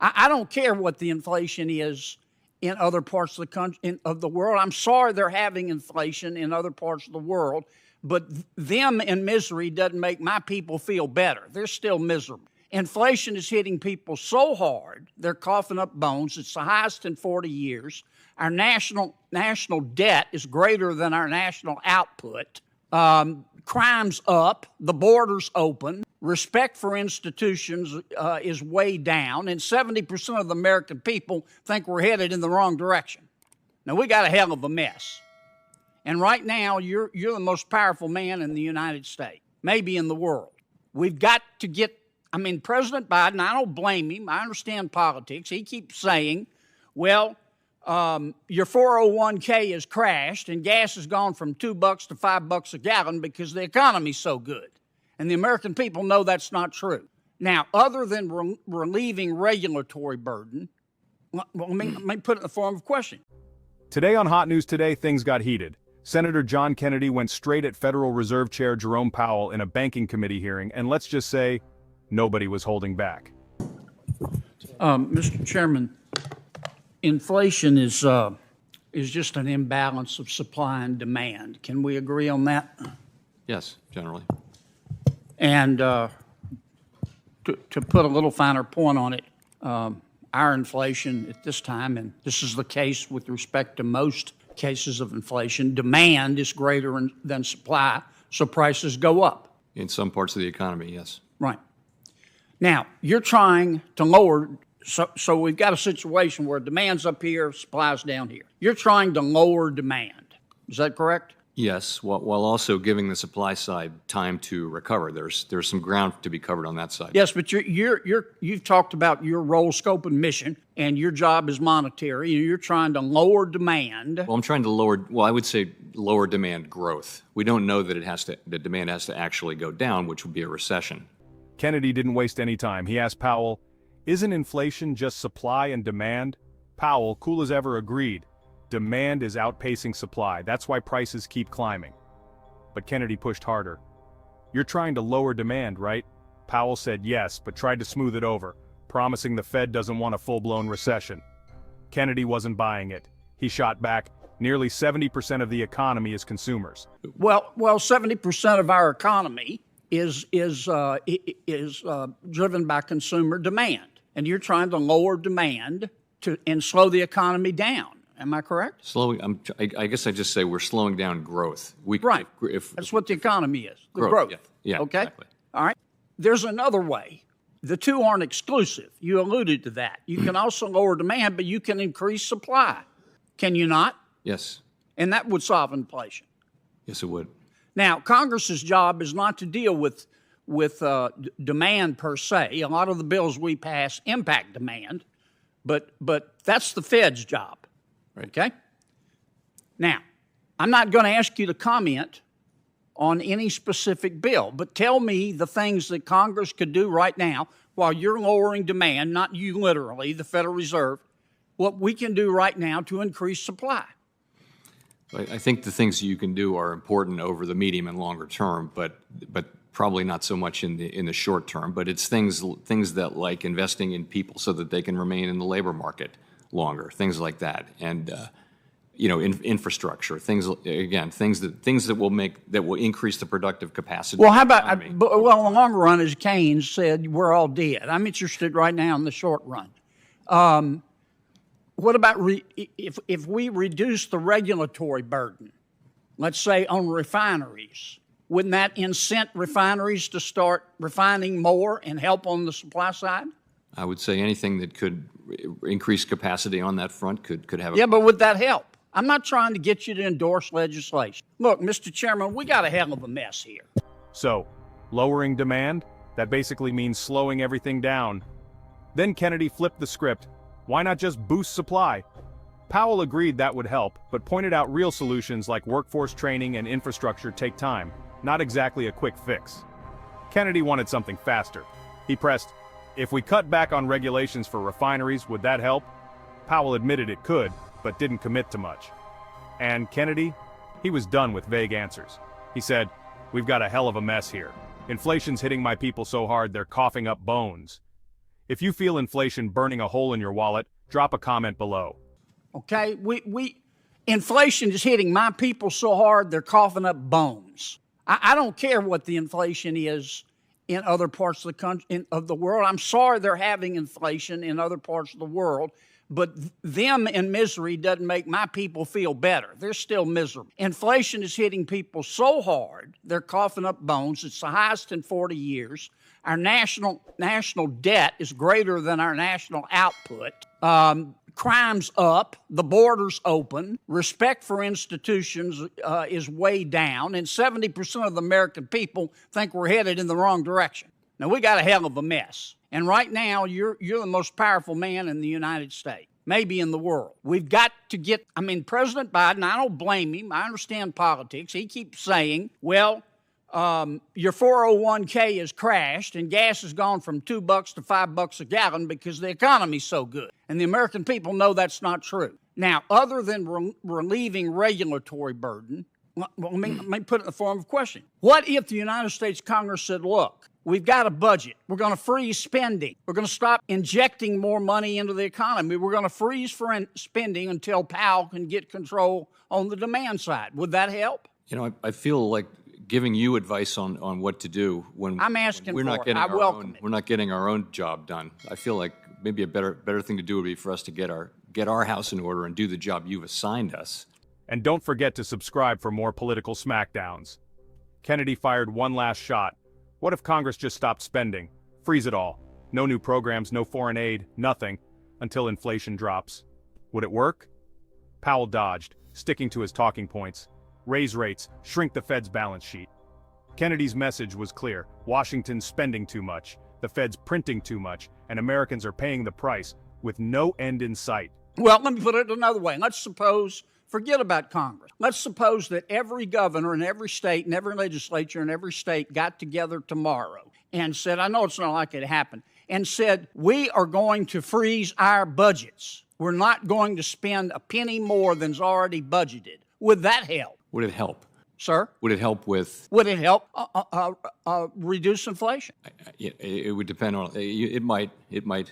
I don't care what the inflation is in other parts of the country, of the world. I'm sorry they're having inflation in other parts of the world, but them in misery doesn't make my people feel better. They're still miserable. Inflation is hitting people so hard, they're coughing up bones. It's the highest in 40 years. Our national debt is greater than our national output. Crime's up, the border's open, respect for institutions is way down, and 70% of the American people think we're headed in the wrong direction. Now, we got a hell of a mess. And right now, you're the most powerful man in the United States, maybe in the world. We've got to get, President Biden, I don't blame him. I understand politics. He keeps saying, well, your 401k has crashed and gas has gone from $2 to $5 a gallon because the economy's so good. And the American people know that's not true. Now, other than relieving regulatory burden, let me put it in the form of a question. Today on Hot News Today, things got heated. Senator John Kennedy went straight at Federal Reserve Chair Jerome Powell in a banking committee hearing, and let's just say, nobody was holding back. Mr. Chairman, inflation is just an imbalance of supply and demand. Can we agree on that? Yes, generally. And to put a little finer point on it, our inflation at this time, and this is the case with respect to most cases of inflation, demand is greater than supply, so prices go up. In some parts of the economy, yes. Right. Now, you're trying to lower, so we've got a situation where demand's up here, supply's down here. You're trying to lower demand. Is that correct? Yes, while also giving the supply side time to recover. There's some ground to be covered on that side. Yes, but you've talked about your role, scope, and mission, and your job is monetary, and you're trying to lower demand. Well, I'm trying to I would say lower demand growth. We don't know that the demand has to actually go down, which would be a recession. Kennedy didn't waste any time. He asked Powell, isn't inflation just supply and demand? Powell, cool as ever, agreed. Demand is outpacing supply. That's why prices keep climbing. But Kennedy pushed harder. You're trying to lower demand, right? Powell said yes, but tried to smooth it over, promising the Fed doesn't want a full-blown recession. Kennedy wasn't buying it. He shot back, nearly 70% of the economy is consumers. Well, 70% of our economy is driven by consumer demand. And you're trying to lower demand and slow the economy down. Am I correct? I guess I just say we're slowing down growth. Right. That's what the economy is. The growth. Yeah, okay? Exactly. All right. There's another way. The two aren't exclusive. You alluded to that. You can also lower demand, but you can increase supply. Can you not? Yes. And that would solve inflation. Yes, it would. Now, Congress's job is not to deal with demand per se. A lot of the bills we pass impact demand, but that's the Fed's job. Right. Okay? Now, I'm not going to ask you to comment on any specific bill, but tell me the things that Congress could do right now while you're lowering demand, not you literally, the Federal Reserve, what we can do right now to increase supply. I think the things you can do are important over the medium and longer term, but probably not so much in the short term. But it's things that like investing in people so that they can remain in the labor market longer, things like that, and infrastructure, things that will increase the productive capacity. Well, how about in the long run, as Keynes said, we're all dead. I'm interested right now in the short run. What about if we reduce the regulatory burden, let's say on refineries? Wouldn't that incent refineries to start refining more and help on the supply side? I would say anything that could increase capacity on that front could have a... Yeah, but would that help? I'm not trying to get you to endorse legislation. Look, Mr. Chairman, we got a hell of a mess here. So, lowering demand? That basically means slowing everything down. Then Kennedy flipped the script. Why not just boost supply? Powell agreed that would help, but pointed out real solutions like workforce training and infrastructure take time, not exactly a quick fix. Kennedy wanted something faster. He pressed, if we cut back on regulations for refineries, would that help? Powell admitted it could, but didn't commit to much. And Kennedy? He was done with vague answers. He said, we've got a hell of a mess here. Inflation's hitting my people so hard they're coughing up bones. If you feel inflation burning a hole in your wallet, drop a comment below. Okay, inflation is hitting my people so hard they're coughing up bones. I don't care what the inflation is in other parts of the country, of the world. I'm sorry they're having inflation in other parts of the world, but them in misery doesn't make my people feel better. They're still miserable. Inflation is hitting people so hard they're coughing up bones. It's the highest in 40 years. Our national debt is greater than our national output. Crime's up, the border's open, respect for institutions is way down, and 70% of the American people think we're headed in the wrong direction. Now, we got a hell of a mess. And right now, you're the most powerful man in the United States, maybe in the world. We've got to get, President Biden, I don't blame him. I understand politics. He keeps saying, well, your 401k has crashed and gas has gone from $2 to $5 a gallon because the economy's so good. And the American people know that's not true. Now, other than relieving regulatory burden, let me put it in the form of a question. What if the United States Congress said, look, we've got a budget. We're going to freeze spending. We're going to stop injecting more money into the economy. We're going to freeze spending until Powell can get control on the demand side. Would that help? You know, I feel like giving you advice on what to do when I'm asking we're not for it. getting I welcome it. We're not getting our own job done. I feel like maybe a better thing to do would be for us to get our house in order and do the job you've assigned us. And don't forget to subscribe for more political smackdowns. Kennedy fired one last shot. What if Congress just stopped spending? Freeze it all. No new programs, no foreign aid, nothing, until inflation drops. Would it work? Powell dodged, sticking to his talking points. Raise rates, shrink the Fed's balance sheet. Kennedy's message was clear. Washington's spending too much, the Fed's printing too much, and Americans are paying the price with no end in sight. Well, let me put it another way. Let's suppose, forget about Congress. Let's suppose that every governor in every state and every legislature in every state got together tomorrow and said, I know it's not likely to happen, and said, we are going to freeze our budgets. We're not going to spend a penny more than's already budgeted. Would that help? Would it help? Sir? Would it help with? Would it help reduce inflation? It would depend on. It might.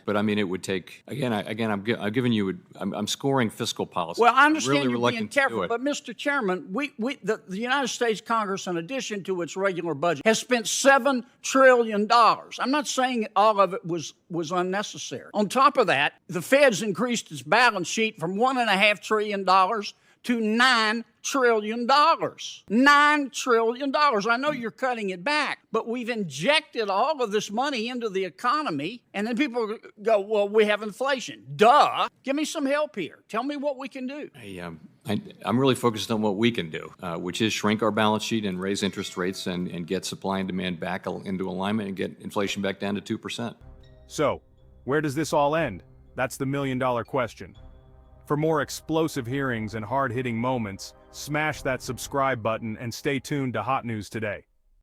But it would take. I'm giving you. I'm scoring fiscal policy. Well, I understand really you're being careful, but Mr. Chairman, the United States Congress, in addition to its regular budget, has spent $7 trillion. I'm not saying all of it was unnecessary. On top of that, the Fed's increased its balance sheet from $1.5 trillion to $9 trillion. $9 trillion. I know you're cutting it back, but we've injected all of this money into the economy, and then people go, well, we have inflation. Duh. Give me some help here. Tell me what we can do. I'm really focused on what we can do, which is shrink our balance sheet and raise interest rates and get supply and demand back into alignment and get inflation back down to 2%. So, where does this all end? That's the million-dollar question. For more explosive hearings and hard-hitting moments, smash that subscribe button and stay tuned to Hot News Today.